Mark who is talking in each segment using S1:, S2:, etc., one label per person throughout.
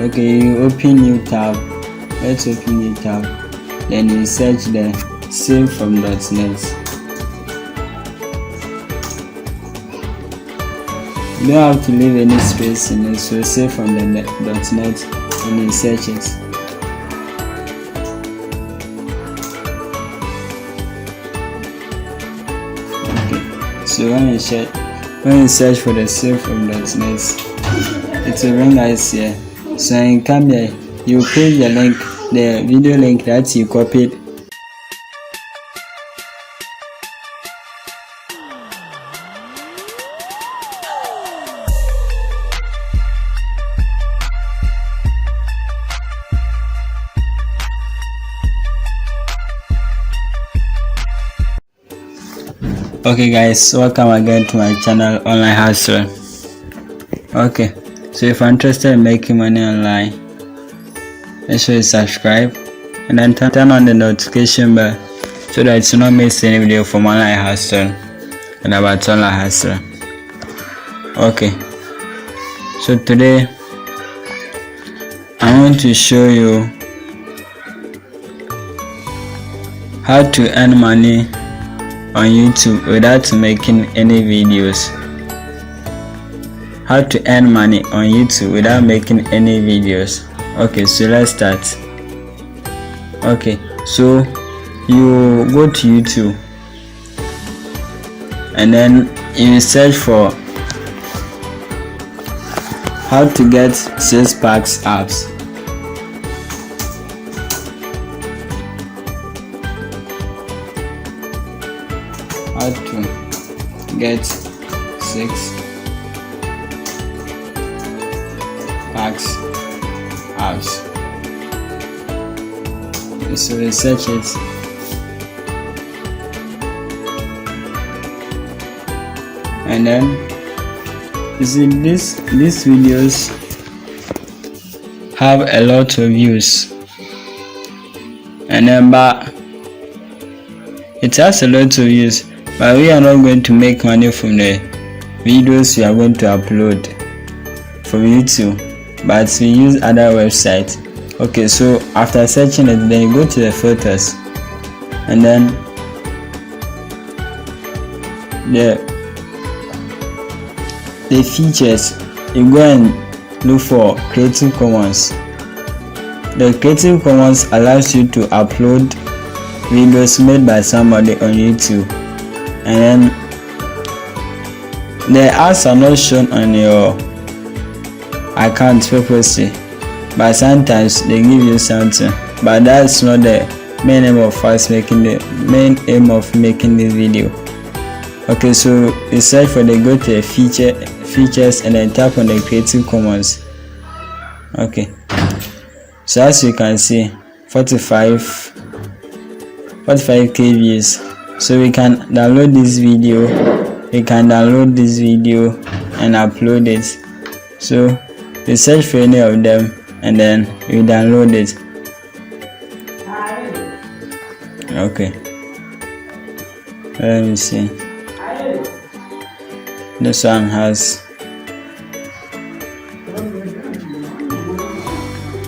S1: Okay, you open new tab. Let's open new tab. Then you search the save from .net. You don't have to leave any space in it, so save from the .net and you search it. Okay, so when you search for the save from .net, it will bring us here. So when you come here, you paste the link, the video link that you copied. Okay guys, welcome again to my channel Online Hustle. Okay, so if you're interested in making money online, make sure you subscribe and then turn on the notification bell so that you don't miss any video from Online Hustle and about Online Hustle. Okay, so today I want to show you how to earn money on YouTube without making any videos. How to earn money on YouTube without making any videos. Okay, so let's start. Okay, so you go to YouTube and then you search for how to get 6-pack abs. How to get 6-pack abs. So we search it. And then you see these videos have a lot of views. And then but it has a lot of views. But we are not going to make money from the videos we are going to upload from YouTube, but we use other websites. Okay, so after searching it, then you go to the filters and then the features, you go and look for Creative Commons. The Creative Commons allows you to upload videos made by somebody on YouTube. And then the ads are not shown on your account purposely, but sometimes they give you something, but that's not the main aim of making this video. Okay, so you search for go to the features and then tap on the Creative Commons. Okay, so as you can see, 45k views. So we can download this video, and upload it. So you search for any of them and then you download it. Okay, let me see. This one has,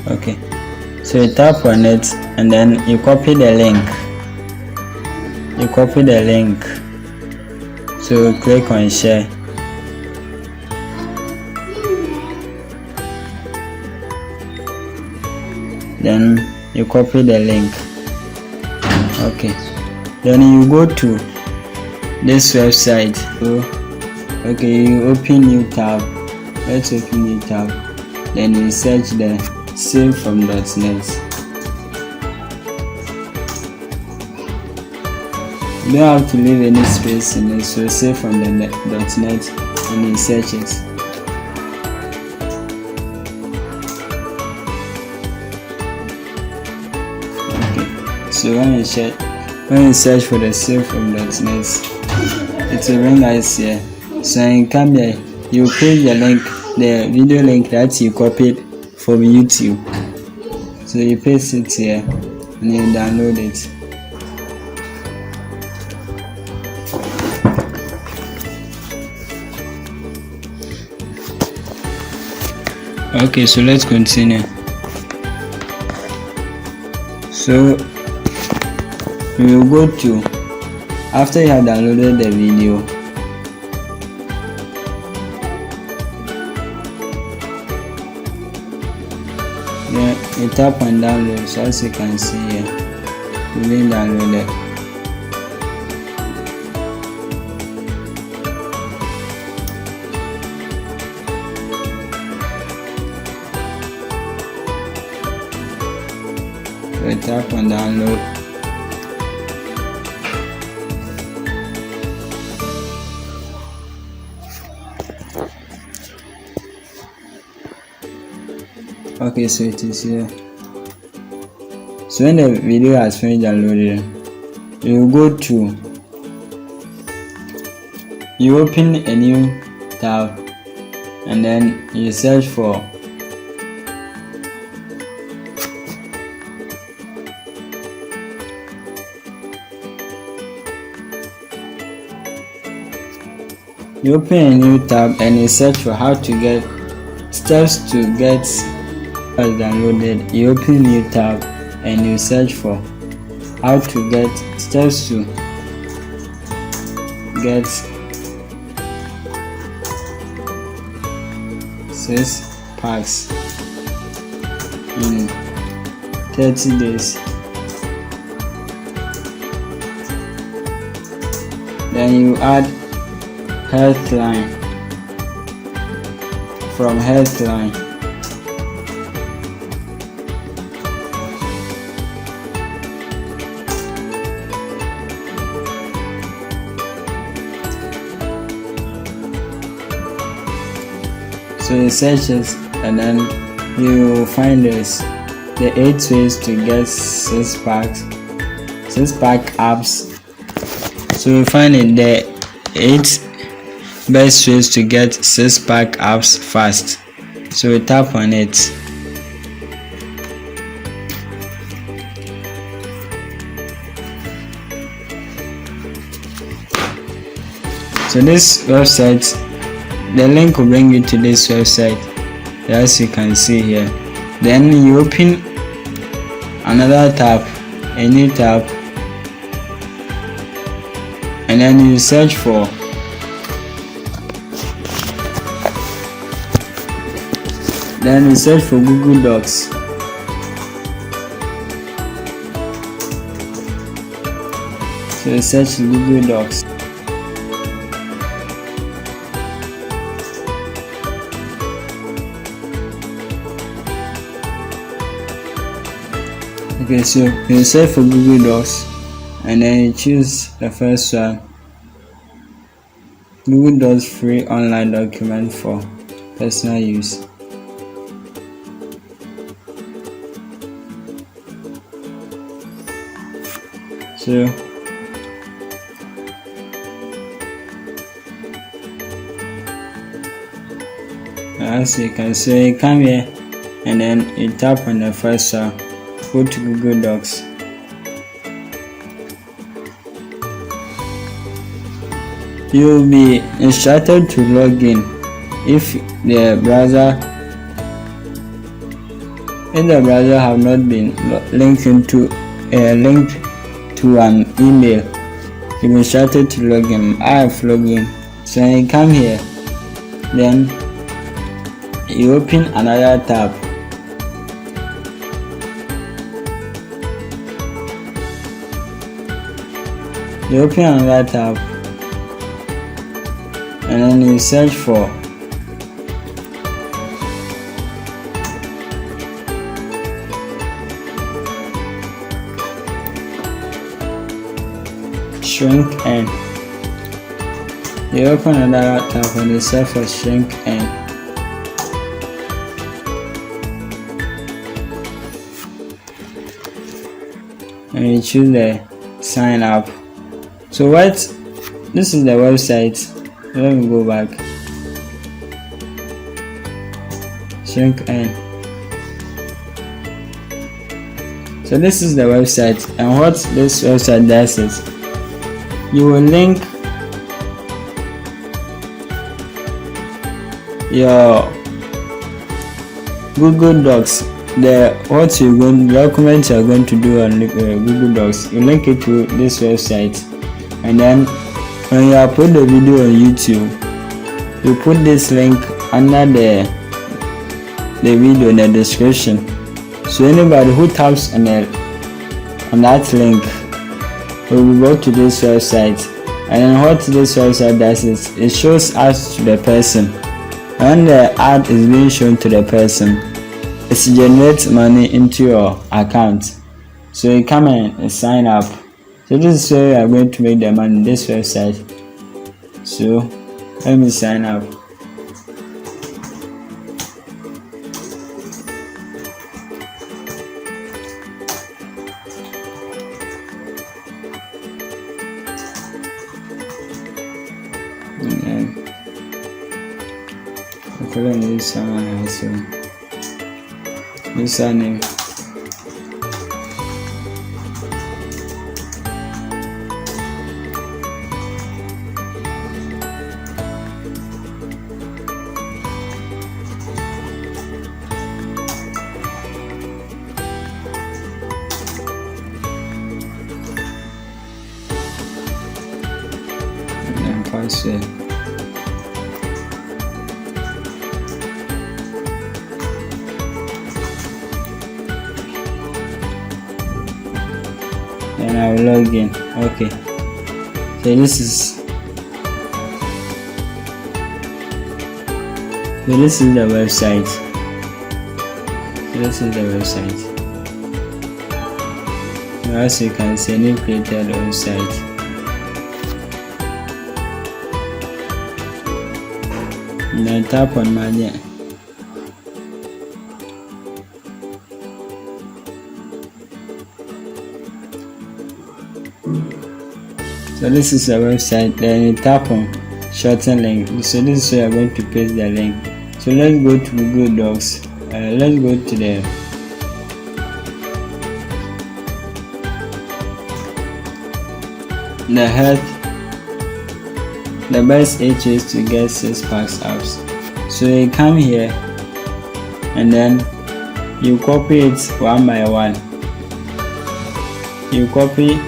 S1: okay, so you tap on it and then you copy the link. So click on share. Then you copy the link. Okay, then you go to this website. So okay, you open new tab. Let's open new tab. Then you search the save from .net. You don't have to leave any space in it, so save from the .net and you search it. Okay, so when you search for the save from .net, it will bring us here. So when you come here, you paste the link, the video link that you copied from YouTube. So you paste it here and you download it. Okay, so let's continue. So we will go to, after you have downloaded the video, then you tap on download. So as you can see here, it's being downloaded. So you tap on download. Okay, so it is here. So when the video has finished downloading, you will go to, you open a new tab and then you search for you open a new tab and you search for how to get steps to get downloaded. You open a new tab and you search for how to get steps to get 6 packs in 30 days. Then you add Healthline from Healthline. So you search it and then you find this, the 8 ways to get 6 pack apps. So you find it, the 8 best ways to get 6-pack apps fast. So we tap on it. So this website, the link will bring you to this website, as you can see here. Then you open another tab, a new tab, and then you search for Google Docs. So you search Google Docs. Okay, so you search for Google Docs and then you choose the first one, Google Docs free online document for personal use. So as you can see, you come here and then you tap on the first one, go to Google Docs. You will be instructed to log in if the browser have not been linked to an email. You'll be instructed to log in. I have logged in. So when you come here, then you open another tab. You open another tab and then you search for ShrinkN. You open another tab and you search for ShrinkN. And you choose the sign up. So this is the website. Let me go back. ShrinkN. So this is the website, and what this website does is you will link Google Docs. The document you are going to do on Google Docs, you link it to this website, and then when you upload the video on YouTube, you put this link under the video in the description. So anybody who taps on that link will go to this website, and then what this website does is it shows ads to the person. When the ad is being shown to the person, it generates money into your account. So you come and sign up. So this is where you are going to make the money on this website. So let me sign up. And then okay, let me use someone else. Username. And password. And I will log in. Okay, so this is the website. As you can see, new created website. And then tap on manage. So this is the website. Then you tap on shorten link. So this is where you're going to paste the link. So let's go to Google Docs. Let's go to the health. The best 8 ways to get 6-pack abs. So you come here and then you copy it one by one. You copy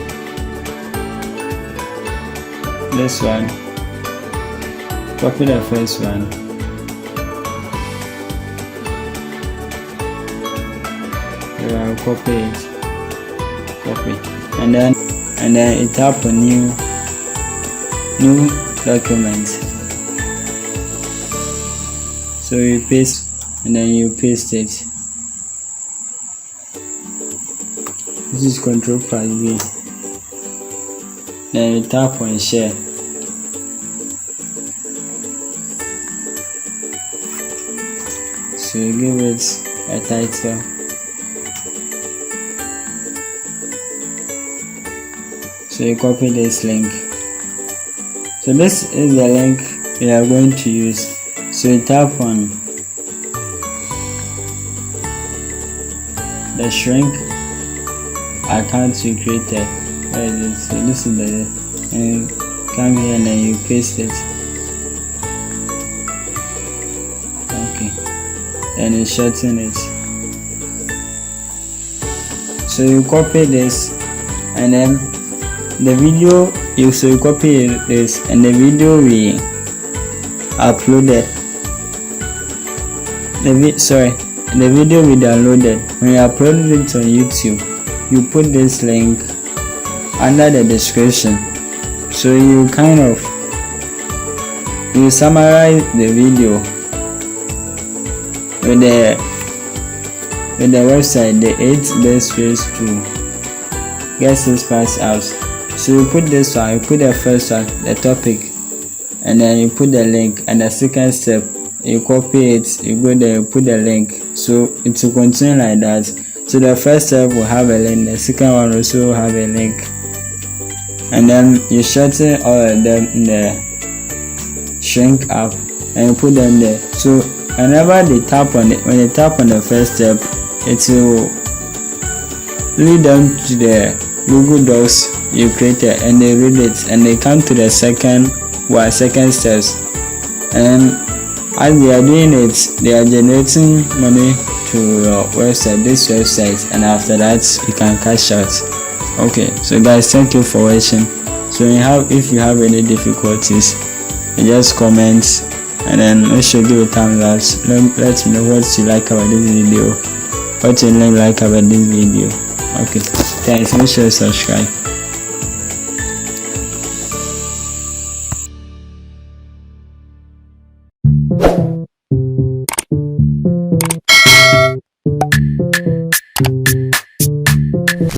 S1: this one, copy the first one, you will copy it, and then you tap on new document. So you paste, and then you paste it. This is Ctrl+V. Then you tap on share. So you give it a title. So you copy this link. So this is the link we are going to use. So you tap on the shrink account you created. So this is the, and come here and then you paste it. Okay, and you shorten it. So you copy this, and then the video you copy this, and the video we uploaded. The video we downloaded, when you uploaded it on YouTube, you put this link under the description. So you summarize the video with the website, the 8 best ways to get 6-pack abs. So you put this one, you put the first one, the topic, and then you put the link, and the second step you copy it, you go there, you put the link. So it will continue like that. So the first step will have a link, the second one also will have a link, and then you shorten all of them in the shrink app and you put them there. So whenever they tap on it, when they tap on the first step, it will lead them to the Google Docs you created, and they read it, and they come to the second steps, and as they are doing it, they are generating money to your website, this website, and after that you can cash out. Okay, so guys, thank you for watching. So if you have any difficulties, you just comment and then make sure give a thumbs up. Let me know what you like about this video, what you don't like about this video. Okay, thanks. Make sure you subscribe.